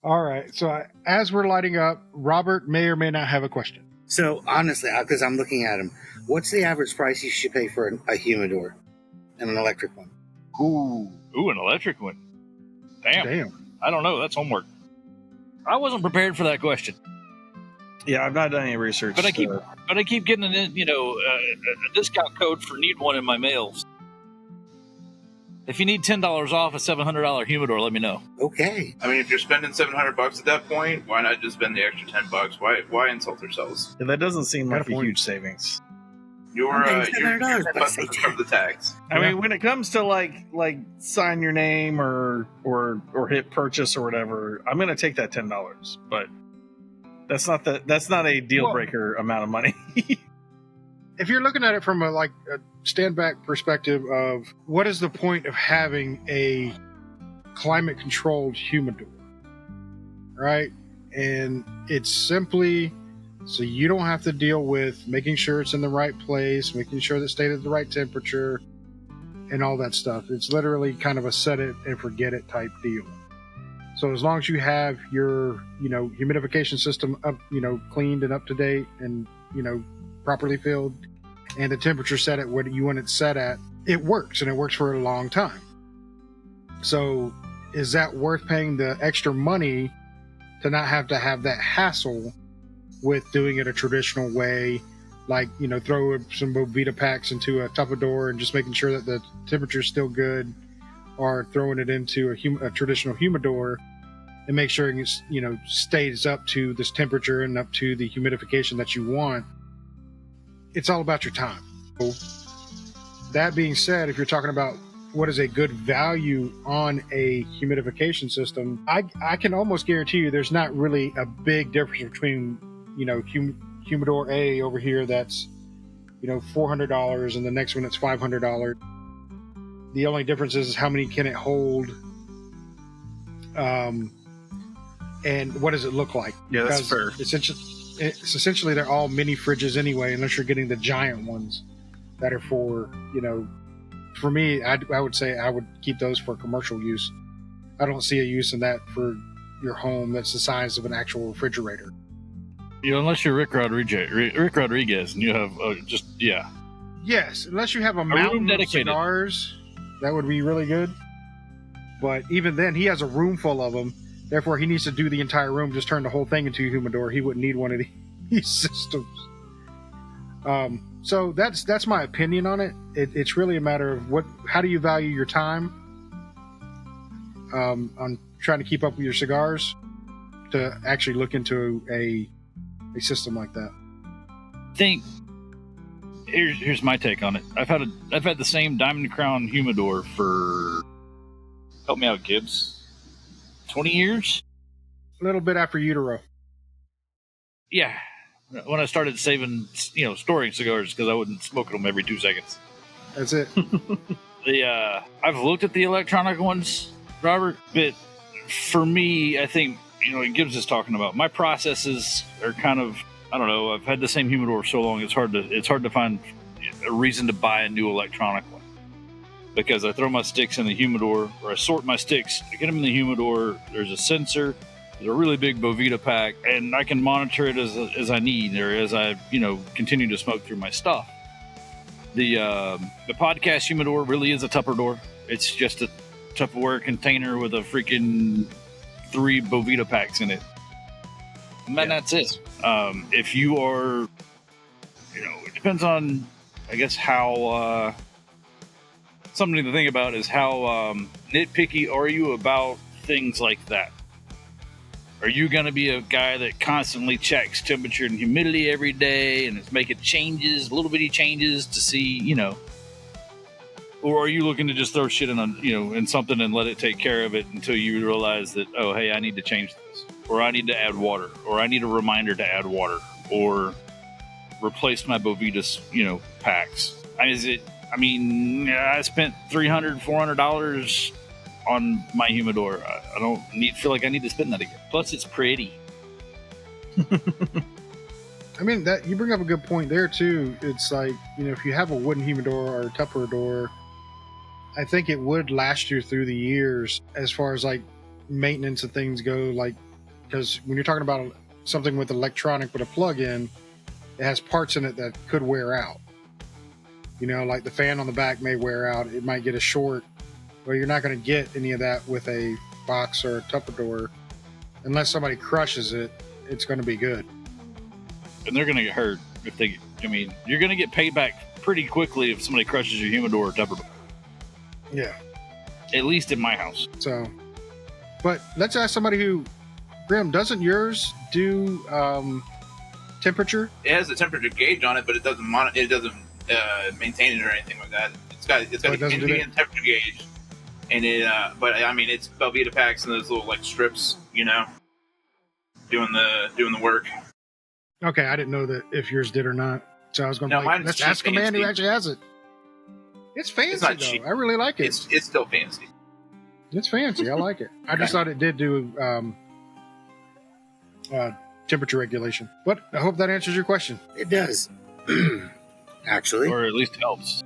All right. So as we're lighting up, Robert may or may not have a question. So honestly, because I'm looking at them, what's the average price you should pay for a humidor and an electric one? Ooh, an electric one. Damn. I don't know. That's homework. I wasn't prepared for that question. Yeah, I've not done any research. But I keep getting a discount code for need one in my mails. If you need $10 off a $700 humidor, let me know. Okay. I mean, if you're spending $700 at that point, why not just spend the extra $10? Why insult yourselves? Yeah, that doesn't seem like a huge savings. You're busting from the tax. I mean, when it comes to like sign your name or hit purchase or whatever, I'm gonna take that $10, but that's not a deal breaker amount of money. If you're looking at it from a stand back perspective of what is the point of having a climate controlled humidor, right? And it's simply so you don't have to deal with making sure it's in the right place, making sure that it stayed at the right temperature and all that stuff. It's literally kind of a set it and forget it type deal. So as long as you have your, humidification system up, cleaned and up to date and, properly filled, and the temperature set at what you want it set at, it works, and it works for a long time. So is that worth paying the extra money to not have to have that hassle with doing it a traditional way, throw some Bovita packs into a Tupperware and just making sure that the temperature is still good, or throwing it into a traditional humidor and make sure it stays up to this temperature and up to the humidification that you want. It's all about your time. That being said, if you're talking about what is a good value on a humidification system, I can almost guarantee you there's not really a big difference between, Humidor A over here that's, $400 and the next one that's $500. The only difference is how many can it hold, and what does it look like? Yeah, that's fair. Essentially they're all mini fridges anyway, unless you're getting the giant ones that are for, for me, I would say I would keep those for commercial use. I don't see a use in that for your home that's the size of an actual refrigerator. Unless you're Rick Rodriguez and you have Yes, unless you have a mountain of cigars, that would be really good. But even then, he has a room full of them. Therefore, he needs to do the entire room, just turn the whole thing into a humidor. He wouldn't need one of these systems. So that's my opinion on it. It's really a matter of how do you value your time on trying to keep up with your cigars to actually look into a system like that. I think here's my take on it. I've had the same Diamond Crown humidor for, help me out, kids, 20 years? A little bit after Utero. Yeah. When I started storing cigars because I wouldn't smoke them every 2 seconds. That's it. I've looked at the electronic ones, Robert, but for me, I think, Gibbs is talking about, my processes are kind of, I don't know, I've had the same humidor so long, it's hard to find a reason to buy a new electronic one. Because I throw my sticks in the humidor, or I sort my sticks, I get them in the humidor, there's a sensor, there's a really big Bovita pack, and I can monitor it as I need, or as I, continue to smoke through my stuff. The podcast humidor really is a Tupperware. It's just a Tupperware container with a freaking 3 Bovita packs in it. And that's it. If you are, it depends on, I guess, how, something to think about is how nitpicky are you about things like that? Are you going to be a guy that constantly checks temperature and humidity every day and is making little bitty changes to see, or are you looking to just throw shit in something and let it take care of it until you realize that, oh, hey, I need to change this, or I need to add water, or I need a reminder to add water, or replace my Bovitas, packs. I spent $300, $400 on my humidor. I don't feel like I need to spend that again. Plus, it's pretty. I mean, that you bring up a good point there too. It's like, if you have a wooden humidor or a Tupperware door, I think it would last you through the years as far as like maintenance and things go. Like because when you're talking about something with electronic with a plug-in, it has parts in it that could wear out. You know, like the fan on the back may wear out. It might get a short. Well, you're not going to get any of that with a box or a Tupperware. Unless somebody crushes it, it's going to be good. And they're going to get hurt if they. I mean, you're going to get payback pretty quickly if somebody crushes your humidor or Tupperware. Yeah. At least in my house. So, but let's ask somebody who, Graham, doesn't yours do temperature? It has a temperature gauge on it, but it doesn't maintain it or anything like that. It's got Oh, it a doesn't do convenient temperature gauge, and but I mean, it's Velveeta packs and those little like strips, you know, doing the work. Okay, I didn't know that if yours did or not. So I was going to No, mine's let's cheap ask a man who fancy. actually has it. It's fancy It's not though. cheap. I really like it. It's still fancy. It's fancy. I like it. I just thought it did do temperature regulation. But I hope that answers your question. It does. Actually, Or at least helps.